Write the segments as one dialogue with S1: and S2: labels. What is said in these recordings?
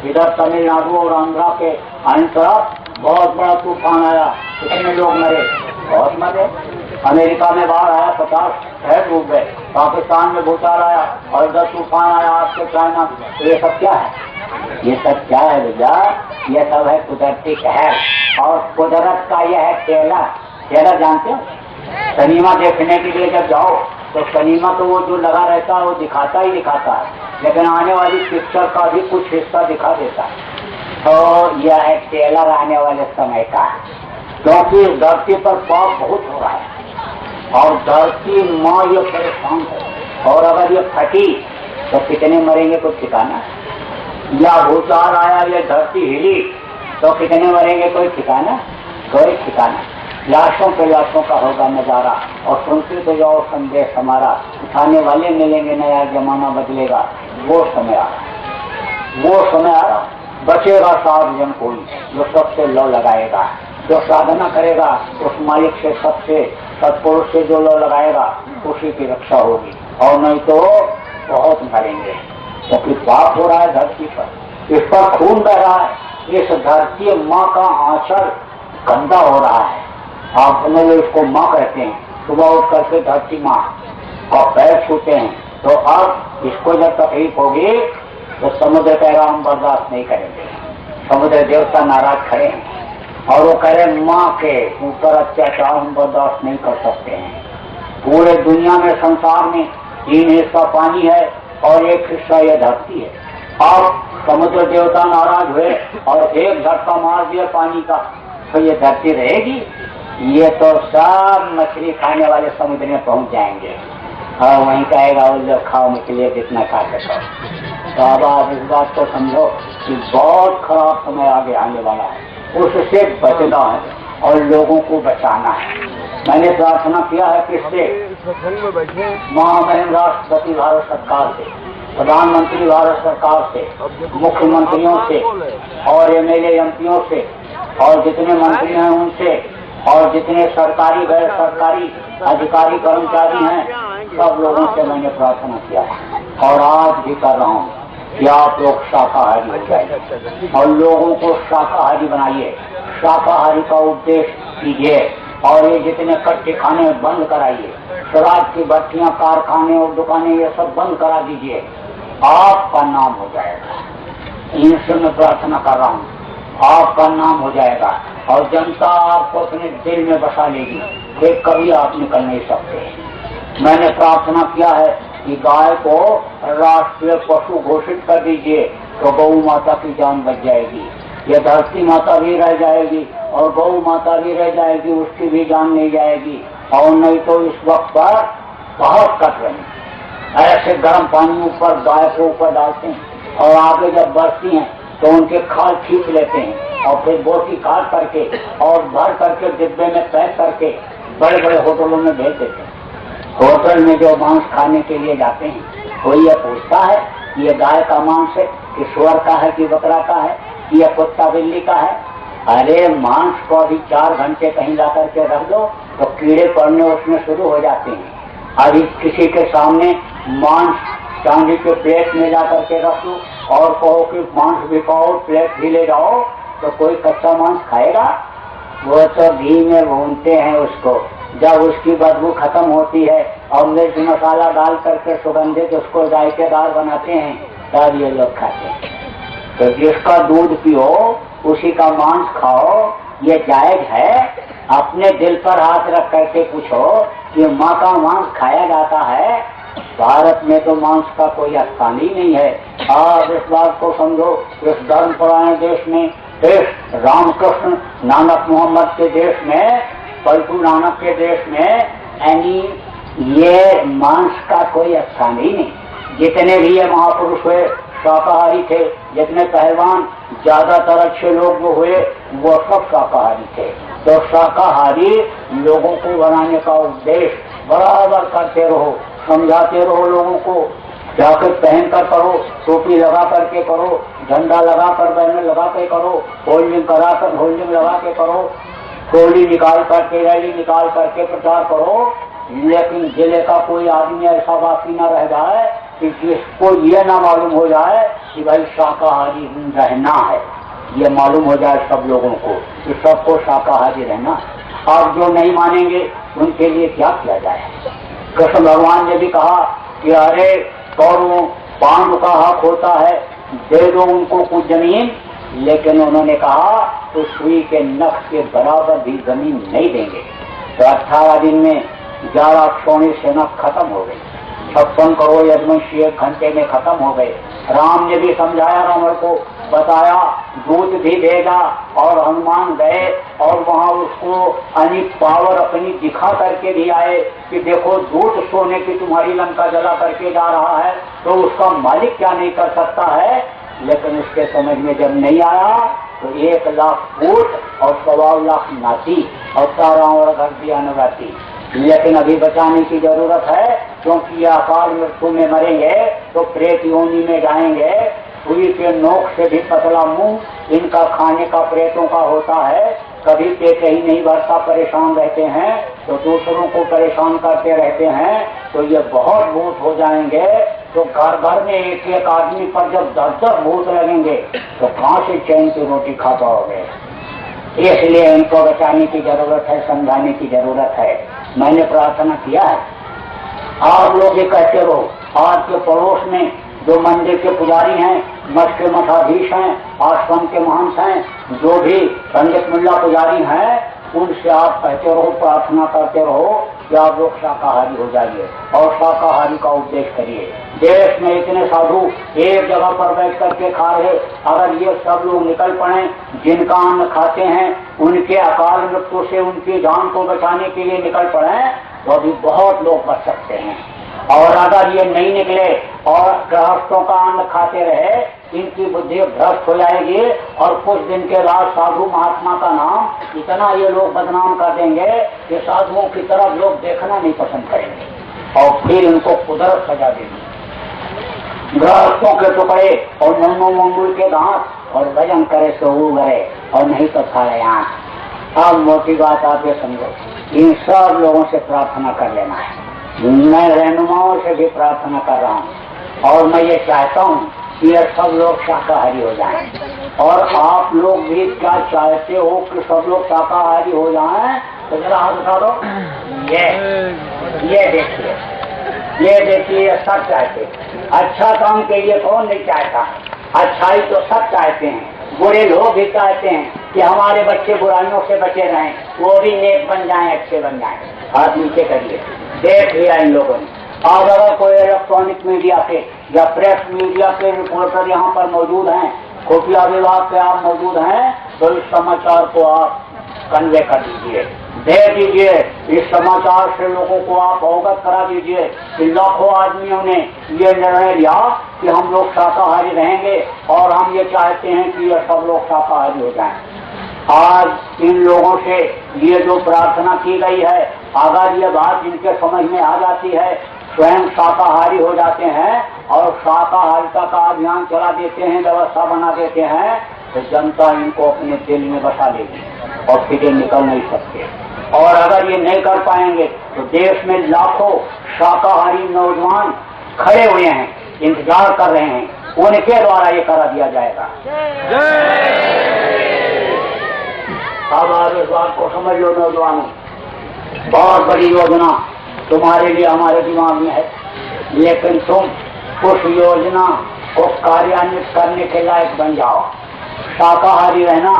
S1: इधर तमिलनाडु और आंध्रा के अन्य तरफ बहुत बड़ा तूफान आया, कितने लोग मरे, बहुत मरे। अमेरिका में बाढ़ आया, 50 शहर डूब गए। पाकिस्तान में भूचाल आया और इधर तूफान आया आपके चाइना। तो ये सब क्या है? ये सब क्या है भैया? ये सब है कुदरती कहर। और कुदरत का यह है टेलर जानते हो? सिनेमा देखने के लिए जब जाओ तो सिनेमा तो वो जो लगा रहता है वो दिखाता ही दिखाता है, लेकिन आने वाली पिक्चर का भी कुछ हिस्सा दिखा देता है। तो यह है टेलर आने वाले समय का, क्योंकि धरती पर पाप बहुत हो रहा है और धरती माँ ये परेशान है। और अगर ये फटी तो कितने मरेंगे कुछ ठिकाना? या भूचाल आया, या धरती हिली तो कितने मरेंगे कोई ठिकाना? कोई ठिकाना। लाशों पे लाशों का होगा नजारा। और सुनते तो जाओ संदेश हमारा, उठाने वाले मिलेंगे, नया जमाना बदलेगा। वो समय आ रहा, वो समय आ रहा। बचेगा साध जन कोई जो सबसे लौ लगाएगा, जो साधना करेगा उस मालिक से, सबसे सत्पुरुष से जो लौ लगाएगा उसी की रक्षा होगी। और नहीं तो बहुत मरेंगे, क्योंकि पाप हो रहा है धरती पर, इस पर खून बह रहा है। इस धरती माँ का आंचल गंदा हो रहा है। आप लोग इसको माँ कहते हैं। सुबह उठ करके धरती माँ का पैर छूते हैं, तो अब इसको जब तकलीफ होगी तो समुद्र कहेगा हम बर्दाश्त नहीं करेंगे। समुद्र देवता नाराज खड़े हैं और वो कह रहे माँ के ऊपर अत्याचार हम बर्दाश्त नहीं कर सकते हैं। पूरे दुनिया में, संसार में 3 हिस्सा पानी है और 1 हिस्सा ये धरती है। अब समुद्र देवता नाराज हुए और एक झटका मार दिया पानी का, तो ये धरती रहेगी? ये तो सब मछली खाने वाले समुद्र में पहुंच जाएंगे और वहीं कहेगा वो लोग खाओ मछली जितना खा सको। तो अब आप इस बात को समझो कि बहुत खराब समय आगे आने वाला है, उससे बचना है और लोगों को बचाना है। मैंने प्रार्थना किया है किससे? महामहिम राष्ट्रपति भारत सरकार से, प्रधानमंत्री भारत सरकार से, मुख्यमंत्रियों से और MLA MPओं से और जितने मंत्री हैं उनसे और जितने सरकारी गैर सरकारी अधिकारी कर्मचारी हैं, सब लोगों से मैंने प्रार्थना किया और आज भी कर रहा हूँ कि आप लोग शाकाहारी हो जाइए और लोगों को शाकाहारी बनाइए। शाकाहारी का उपदेश कीजिए और ये जितने कट्टे खाने बंद कराइए। शराब की भट्टियां, कारखाने और दुकानें ये सब बंद करा दीजिए। आपका नाम हो जाएगा। इनसे मैं प्रार्थना कर रहा हूँ, आपका नाम हो जाएगा और जनता आपको अपने दिल में बसा लेगी कि कभी आप निकल नहीं सकते। मैंने प्रार्थना किया है कि गाय को राष्ट्रीय पशु घोषित कर दीजिए तो गौ माता की जान बच जाएगी। ये धरती माता भी रह जाएगी और गौ माता भी रह जाएगी, उसकी भी जान नहीं जाएगी। और नहीं तो इस वक्त पर बहुत कट रहे, ऐसे गर्म पानी ऊपर गाय को ऊपर डालते हैं और आगे जब बढ़ती हैं तो उनके खाल खींच लेते हैं और फिर बोटी काट करके और भर करके डिब्बे में पैक करके बड़े बड़े होटलों में भेज देते हैं। होटल में जो मांस खाने के लिए जाते हैं कोई ये पूछता है कि ये गाय का मांस है कि सुअर का है कि बकरा का है कि यह कुत्ता बिल्ली का है? अरे मांस को अभी 4 घंटे कहीं ला करके रख दो तो कीड़े पड़ने उसमें शुरू हो जाते हैं। अभी किसी के सामने मांस चांदी के प्लेट में ला करके रख दो और कहो कि मांस भी खाओ, प्लेट भी ले जाओ, तो कोई कच्चा मांस खाएगा? वो तो घी में भूनते हैं उसको, जब उसकी बदबू खत्म होती है और मिर्च मसाला डाल करके सुगंधित उसको जायकेदार बनाते हैं तब ये लोग खाते हैं। तो जिसका दूध पियो उसी का मांस खाओ, ये जायज है? अपने दिल पर हाथ रख करके पूछो कि माँ का मांस खाया जाता है? भारत में तो मांस का कोई स्थान ही नहीं है। आप इस बात को समझो, इस धर्म परायण देश में, इस रामकृष्ण नानक मोहम्मद के देश में, पलटू नानक के देश में, यानी ये मांस का कोई स्थान ही नहीं। जितने भी ये महापुरुष हुए शाकाहारी थे, जितने पहलवान ज्यादातर अच्छे लोग जो हुए वो सब शाकाहारी थे। तो शाकाहारी लोगों को बनाने का उपदेश बराबर करते रहो, समझाते रहो लोगों को। जैकेट पहन कर करो, टोपी लगा करके करो, झंडा लगा कर, बैनर लगा के करो, होल्डिंग करा कर होल्डिंग लगा के करो, टोली निकाल करके, रैली निकाल करके प्रचार करो। लेकिन जिले का कोई आदमी ऐसा बाकी न रह जाए कि जिसको ये ना मालूम हो जाए कि भाई शाकाहारी रहना है, ये मालूम हो जाए सब लोगों को कि सबको शाकाहारी रहना। और जो नहीं मानेंगे उनके लिए क्या किया जाए। कृष्ण भगवान ने भी कहा कि अरे कौरवों पांडु का हक होता है, दे दो उनको कुछ जमीन, लेकिन उन्होंने कहा तो सुई के नख के बराबर भी जमीन नहीं देंगे। तो 18 दिन में 11 क्षोणी सेना खत्म हो गई, 56 करोड़ यदुवंशी 1 घंटे में खत्म हो गए। राम ने भी समझाया, रावण को बताया, दूत भी भेजा और हनुमान गए और वहां उसको अनेक पावर अपनी दिखा करके भी आए कि देखो दूत सोने की तुम्हारी लंका जला करके जा रहा है तो उसका मालिक क्या नहीं कर सकता है। लेकिन उसके समझ में जब नहीं आया तो 1 लाख ऊंट और 1.25 लाख नाती और तारा और घर दिया नवराती। लेकिन अभी बचाने की जरूरत है, क्योंकि ये अकाल मृत्यु में मरेंगे तो प्रेत योनि में जाएंगे। सुई के नोक से भी पतला मुंह इनका खाने का प्रेतों का होता है, कभी पेट ही नहीं भरता, परेशान रहते हैं तो दूसरों को परेशान करते रहते हैं। तो ये बहुत भूत हो जाएंगे। तो घर घर में एक एक आदमी पर जब 10-10 भूत लगेंगे तो कहाँ से चैन की रोटी खा पाओगे। इसलिए इनको बचाने की जरूरत है, समझाने की जरूरत है। मैंने प्रार्थना किया है, आप लोग ये कहते रहो। आज के पड़ोस में जो मंदिर के पुजारी हैं, मठ के मठाधीश हैं, आश्रम के महंत हैं, जो भी पंडित मुल्ला पुजारी हैं, उनसे आप कहते रहो, प्रार्थना करते रहो कि आप लोग शाकाहारी हो जाइए और शाकाहारी का उपदेश करिए। देश में इतने साधु एक जगह पर बैठ करके खा रहे, अगर ये सब लोग निकल पड़े जिनका अन्न खाते हैं, उनके अकाल मृत्यु से उनकी जान को बचाने के लिए निकल पड़े तो अभी बहुत लोग बच सकते हैं। और अगर ये नहीं निकले और गृहस्थों का अन्न खाते रहे, इनकी बुद्धि भ्रष्ट हो जाएगी और कुछ दिन के बाद साधु महात्मा का नाम इतना ये लोग बदनाम कर देंगे कि साधुओं की तरफ लोग देखना नहीं पसंद करेंगे और फिर इनको कुदरत सजा देगी। गृहस्थों के टुकड़े और नन्नू मंगुल के दांत और भजन करे सो करे और नहीं तो खाए आंख। अब मोटी बात आप ये समझो, इन सब लोगों से प्रार्थना कर लेना है। मैं रहनुमाओं से भी प्रार्थना कर रहा हूँ और मैं ये चाहता हूँ कि ये सब लोग शाकाहारी हो जाएं। और आप लोग भी क्या चाहते हो कि सब लोग शाकाहारी हो जाएं? तो जरा हाथ उठा दो। ये देखिए, ये देखिए, सब चाहते। अच्छा काम के लिए कौन नहीं चाहता? अच्छाई तो सब चाहते हैं। बुरे लोग भी चाहते हैं कि हमारे बच्चे बुराइयों से बचे रहें, वो भी नेक बन जाएं, अच्छे बन जाएं। हाथ नीचे करिए। देख लिया इन लोगों ने। आज अगर कोई इलेक्ट्रॉनिक मीडिया के या प्रेस मीडिया के रिपोर्टर यहाँ पर मौजूद हैं, खुफिया विभाग पे आप मौजूद हैं, तो इस समाचार को आप कन्वे कर दीजिए, दे दीजिए। इस समाचार से लोगों को आप अवगत करा दीजिए कि लाखों आदमियों ने ये निर्णय लिया कि हम लोग शाकाहारी रहेंगे और हम ये चाहते हैं कि ये सब लोग शाकाहारी हो जाएं। आज इन लोगों से ये जो प्रार्थना की गई है, अगर ये बात इनके समझ में आ जाती है, स्वयं शाकाहारी हो जाते हैं और शाकाहारिता का अभियान चला देते हैं, व्यवस्था बना देते हैं, तो जनता इनको अपने दिल में बसा लेगी और फिर ये निकल नहीं सकते। और अगर ये नहीं कर पाएंगे तो देश में लाखों शाकाहारी नौजवान खड़े हुए हैं, इंतजार कर रहे हैं, उनके द्वारा ये करा दिया जाएगा। अब आप इस बात को समझ लो नौजवानों, बहुत बड़ी योजना तुम्हारे लिए हमारे दिमाग में है, लेकिन तुम उस योजना को कार्यान्वित करने के लायक बन जाओ। शाकाहारी रहना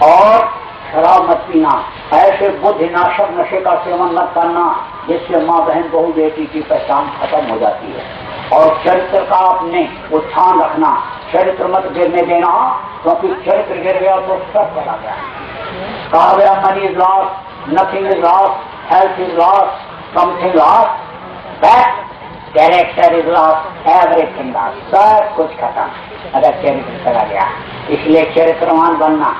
S1: और शराब मत पीना, ऐसे बुद्धिनाशक नशे का सेवन मत करना जिससे माँ बहन बहू बेटी की पहचान खत्म हो जाती है। और चरित्र का अपने उत्थान रखना, चरित्र मत गिरने देना, क्योंकि चरित्र गिर गया तो सब चला गया। कहा गया money is lost, nothing is lost, health is lost, something lost, that character is lost, everything lost, सब कुछ खत्म अगर चरित्र चला गया। इसलिए चरित्रवान बनना,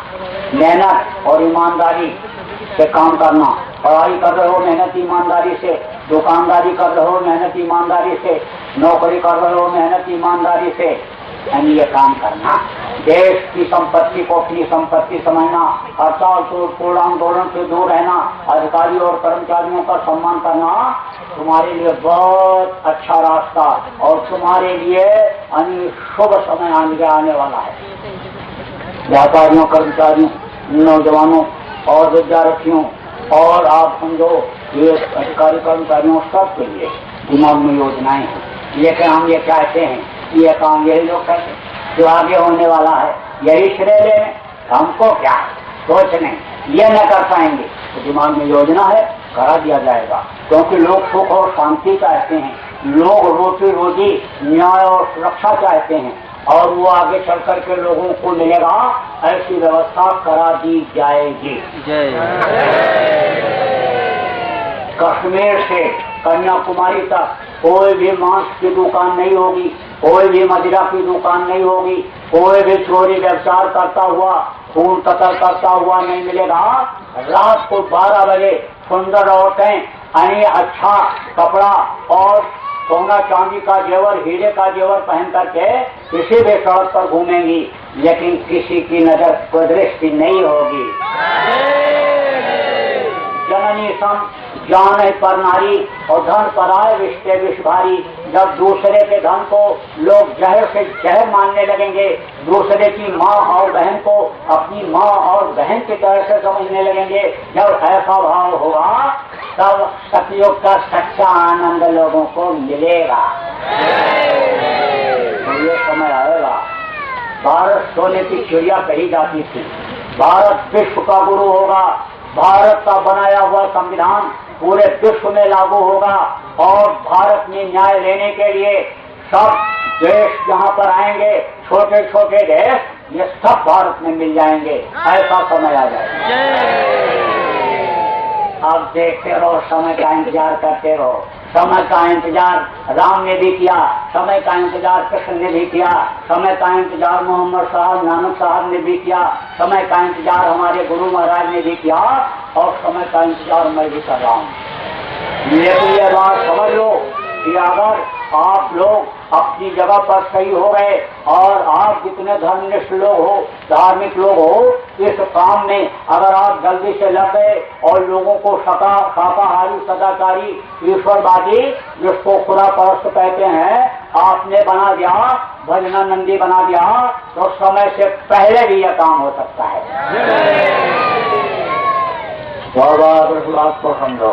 S1: मेहनत और ईमानदारी से काम करना। पढ़ाई कर रहे हो मेहनत ईमानदारी से, दुकानदारी कर रहे हो मेहनत ईमानदारी से, नौकरी कर रहे हो मेहनत ईमानदारी से, यानी ये काम करना। देश की संपत्ति को अपनी संपत्ति समझना, हड़ताल तोड़ आंदोलन से दूर रहना, अधिकारी और कर्मचारियों का सम्मान करना तुम्हारे लिए बहुत अच्छा रास्ता और तुम्हारे लिए शुभ समय आने वाला है। व्यापारियों, कर्मचारियों, नौजवानों और विद्यार्थियों और आप समझो ये अधिकारी कर्मचारियों सबके लिए दिमाग में योजनाएं हैं। लेकिन हम ये चाहते हैं कि ये काम यही लोग करते जो आगे होने वाला है यही श्रेय लें, हमको क्या सोच नहीं, ये न कर पाएंगे तो दिमाग में योजना है, करा दिया जाएगा। क्योंकि लोग सुख और शांति चाहते हैं, लोग रोटी रोजी, न्याय और सुरक्षा चाहते हैं और वो आगे चल करके लोगों को मिलेगा, ऐसी व्यवस्था करा दी जाएगी। कश्मीर से कन्याकुमारी तक कोई भी मांस की दुकान नहीं होगी, कोई भी मदिरा की दुकान नहीं होगी, कोई भी चोरी व्यवचार करता हुआ, खून कतल करता हुआ नहीं मिलेगा। रात को 12 बजे सुंदर औरतें यानी अच्छा कपड़ा और सोना चांदी का जेवर, हीरे का जेवर पहन करके किसी भी सड़क पर घूमेंगी, लेकिन किसी की नजर को दृष्टि नहीं होगी। जननी सम जान पर नारी और धन पर आए रिश्ते विष भारी। जब दूसरे के धन को लोग जहर से जहर मानने लगेंगे, दूसरे की माँ और बहन को अपनी माँ और बहन की तरह से समझने लगेंगे, जब ऐसा भाव होगा तब सतयुग का सच्चा आनंद लोगों को मिलेगा। तो ये समय आएगा। भारत सोने की चिड़िया कही जाती थी, भारत विश्व का गुरु होगा, भारत का बनाया हुआ संविधान पूरे विश्व में लागू होगा और भारत में न्याय लेने के लिए सब देश जहाँ पर आएंगे, छोटे छोटे देश, ये सब भारत में मिल जाएंगे। ऐसा समय आ जाएगा। अब देखते रहो, समय का इंतजार करते रहो। समय का इंतजार राम ने भी किया, समय का इंतजार कृष्ण ने भी किया, समय का इंतजार मोहम्मद साहब नानक साहब ने भी किया, समय का इंतजार हमारे गुरु महाराज ने भी किया और समय का इंतजार मैं भी कर रहा हूँ। लेकिन ये बात समझ लो कि अगर आप लोग अपनी जगह पर सही हो गए और आप जितने धर्मनिष्ठ लोग हो, धार्मिक लोग हो, इस काम में अगर आप जल्दी से लग गए और लोगों को शाकाहारी, सदाचारी, ईश्वरवादी, जिसको खुदा परस्त कहते हैं, आपने बना दिया, भजनानंदी बना दिया, तो समय से पहले भी यह काम हो सकता है। तो बात को समझो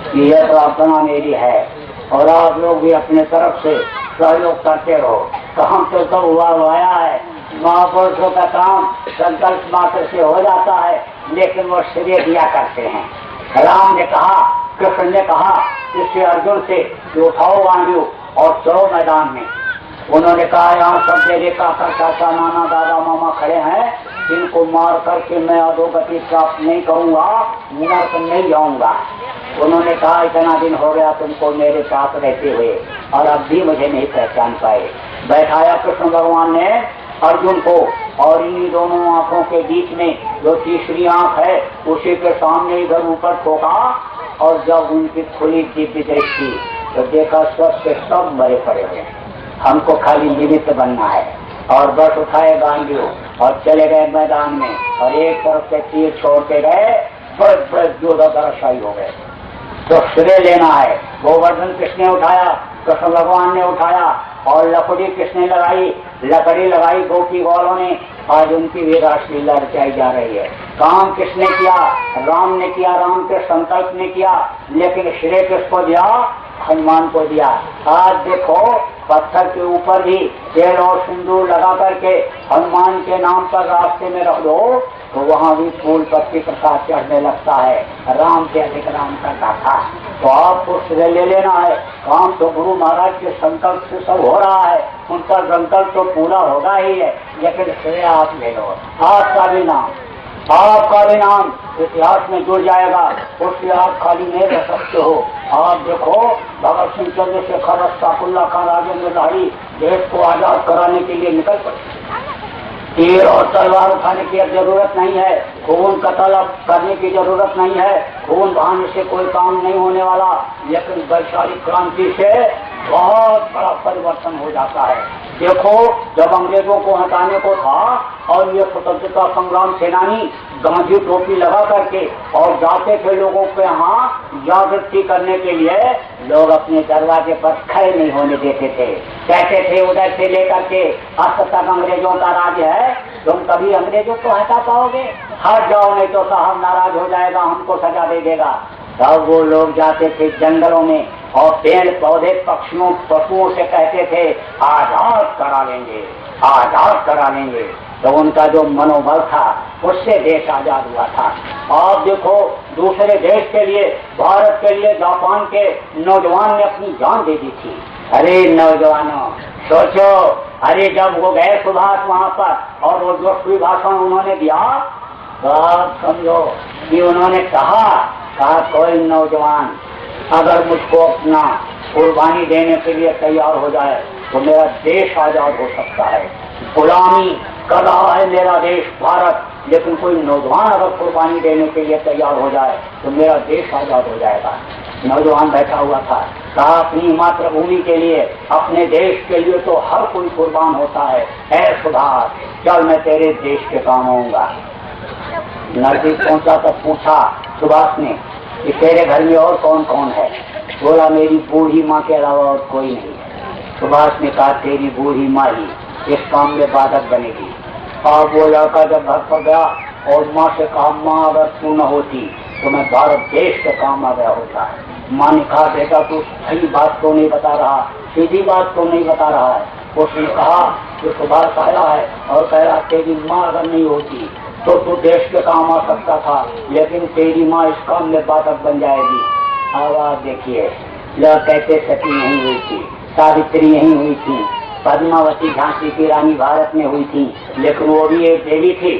S1: कि यह प्रार्थना मेरी है और आप लोग भी अपने तरफ से सहयोग करते रहो। काम तो हुआ आया है, महापुरुषों का काम संकल्प मात्र से हो जाता है, लेकिन वो श्रेय दिया करते हैं। राम ने कहा, कृष्ण ने कहा इससे अर्जुन से उठाओ वायु और चलो मैदान में। उन्होंने कहा यहाँ सब मेरे काका चाचा नाना दादा मामा खड़े हैं, इनको मार करके मैं अधोगति प्राप्त नहीं करूंगा, नरक नहीं जाऊंगा। उन्होंने कहा इतना दिन हो गया तुमको मेरे साथ रहते हुए और अब भी मुझे नहीं पहचान पाए। बैठाया कृष्ण भगवान ने अर्जुन को और इन्हीं दोनों आंखों के बीच में जो तीसरी आंख है उसी के सामने इधर ऊपर ठोका और जब उनकी खुली दिव्य दृष्टि तो देखा स्वस्थ सब मरे पड़े हुए, हमको खाली निमित्त बनना है। और बस उठाए गांडियों और चले गए मैदान में और एक तरफ से तीर छोड़ते गए, बड़े बड़े जोधाशाही हो गए। तो श्रेय लेना है। गोवर्धन किसने उठाया? कृष्ण भगवान ने उठाया। और लकड़ी किसने लगाई? लकड़ी लगाई गोपी गौरों ने। आज उनकी भी रासलीला रचाई जा रही है। काम किसने किया? राम ने किया, राम के संकल्प ने किया, लेकिन श्रेय किसको दिया? हनुमान को दिया। आज देखो पत्थर के ऊपर भी तेल और सिंदूर लगा करके हनुमान के नाम पर रास्ते में रख दो तो वहाँ भी फूल पत्ती प्रसाद चढ़ने लगता है। राम से अधिक राम करता था। तो आपको श्रेय ले लेना है। काम तो गुरु महाराज के संकल्प से सब हो रहा है, उनका संकल्प तो पूरा होगा ही है, लेकिन श्रेय आप ले लो। आपका भी नाम इतिहास में जुड़ जाएगा, उससे आप खाली नहीं रह सकते हो। आप देखो भगत सिंह, चंद्रशेखर, रस्ताकुल्ला खान, राजेंद्र लाड़ी देश को आजाद कराने के लिए निकल पड़े। तीर और तलवार उठाने की अब जरूरत नहीं है, खून कतल करने की जरूरत नहीं है, खून बहाने से कोई काम नहीं होने वाला। लेकिन वैचारिक क्रांति से बहुत बड़ा परिवर्तन हो जाता है। देखो, जब अंग्रेजों को हटाने को था और ये स्वतंत्रता संग्राम सेनानी गांधी टोपी लगा करके और जाते थे लोगों के यहाँ जागृति करने के लिए, लोग अपने दरवाजे पर खड़े नहीं होने देते थे। कहते थे उधर से लेकर के अब तक अंग्रेजों का राज है, तुम कभी अंग्रेजों को हटा पाओगे? हट जाओ, नहीं तो साहब नाराज हो जाएगा, हमको सजा दे देगा। तब वो लोग जाते थे जंगलों में और पेड़ पौधे पक्षियों पशुओं से कहते थे आजाद करा लेंगे, आजाद करा लेंगे। तो उनका जो मनोबल था उससे देश आजाद हुआ था। आप देखो, दूसरे देश के लिए, भारत के लिए जापान के नौजवान ने अपनी जान दे दी थी। अरे नौजवानों सोचो, अरे जब वो गए सुभाष वहाँ पर और वो जो भाषण उन्होंने दिया, तो आप समझो कि उन्होंने कहा कोई नौजवान अगर मुझको अपना कुर्बानी देने के लिए तैयार हो जाए तो मेरा देश आजाद हो सकता है। गुलामी कर रहा है मेरा देश भारत, लेकिन कोई नौजवान अगर कुर्बानी देने के लिए तैयार हो जाए तो मेरा देश आजाद हो जाएगा। नौजवान बैठा हुआ था, कहा अपनी मातृभूमि के लिए, अपने देश के लिए तो हर कोई कुर्बान होता है। ऐ सुभाष, चल मैं तेरे देश के काम आऊंगा। नजदीक पहुंचा तो पूछा सुभाष ने कि तेरे घर में और कौन कौन है? बोला मेरी बूढ़ी माँ के अलावा और कोई नहीं है। सुभाष ने कहा तेरी बूढ़ी माँ ही इस काम में बाधक बनेगी। और वो लड़का जब घर पर गया और माँ से कहा माँ अगर तू न होती तो मैं भारत देश के काम आ गया होता। माँ ने कहा बेटा तू सही बात तो नहीं बता रहा, सीधी बात तो नहीं बता रहा है। उसने कहा कि सुभाष आया है और कह रहा तेरी माँ अगर नहीं होती तो तू देश के काम आ सकता था, लेकिन तेरी माँ इस काम में बाधक बन जाएगी। आवाज देखिए, लोग कहते सती नहीं हुई थी, सावित्री नहीं हुई थी, पद्मावती झांसी की रानी भारत में हुई थी, लेकिन वो भी एक देवी थी।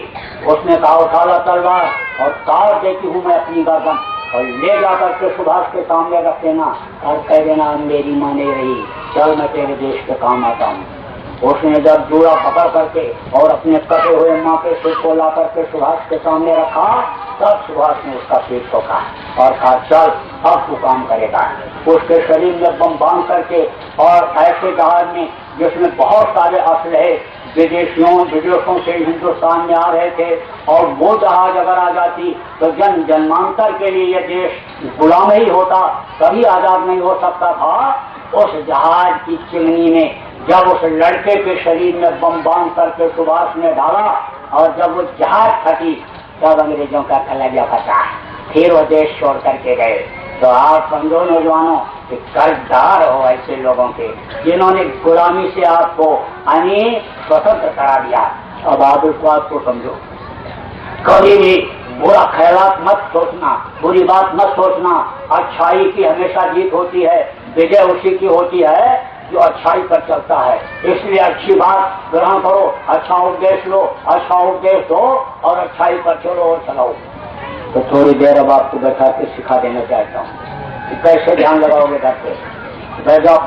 S1: उसने कहा उठा ला तलवार और काट देती हूँ मैं अपनी गर्दन और ले जाकर के सुभाष के सामने रख देना और कह देना मेरी माँ नहीं रही, चल मैं तेरे देश के काम आता हूँ। उसने जब जूड़ा पकड़ करके और अपने कटे हुए माँ के सिर को ला करके सुभाष के सामने रखा, तब सुभाष ने उसका सिर ठोका और कहा चल अब तू काम करेगा। उसके शरीर में बम बांध करके और ऐसे जहाज में जिसमें बहुत सारे असलहे विदेशों से हिंदुस्तान में आ रहे थे, और वो जहाज अगर आ जाती तो जन्मांतर के लिए ये देश गुलाम ही होता, कभी आजाद नहीं हो सकता था। उस जहाज की चिमनी में जब उस लड़के के शरीर में बम बांध करके सुभाष ने डाला और जब वो जहाज फटी तब अंग्रेजों का कलेजा फटा, फिर वो देश छोड़ करके गए। तो आप समझो नौजवानों कि कर्जदार हो ऐसे लोगों के जिन्होंने गुलामी से आपको स्वतंत्र करा दिया। अब आप इस बात को समझो, कभी भी बुरा ख्यालात मत सोचना, बुरी बात मत सोचना। अच्छाई की हमेशा जीत होती है, विजय उसी की होती है जो अच्छाई पर चलता है। इसलिए अच्छी बात ग्रहण करो, अच्छा उपदेश लो, अच्छा उपदेश दो और अच्छाई पर चलो और चलाओ। तो थोड़ी देर अब आपको बैठा के सिखा देना चाहता हूँ कि कैसे ध्यान लगाओगे घर पे। बैठ जाओ,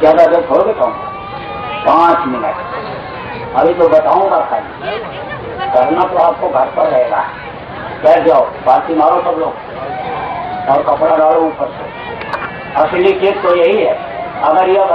S1: ज्यादा देर थोड़े बैठाऊंगा, 5 मिनट अभी तो बताऊंगा, खाली करना तो आपको घर पर रहेगा। बैठ जाओ, बाती मारो सब लोग और कपड़ा डालो ऊपर से। असली चीज तो यही है, अगर यह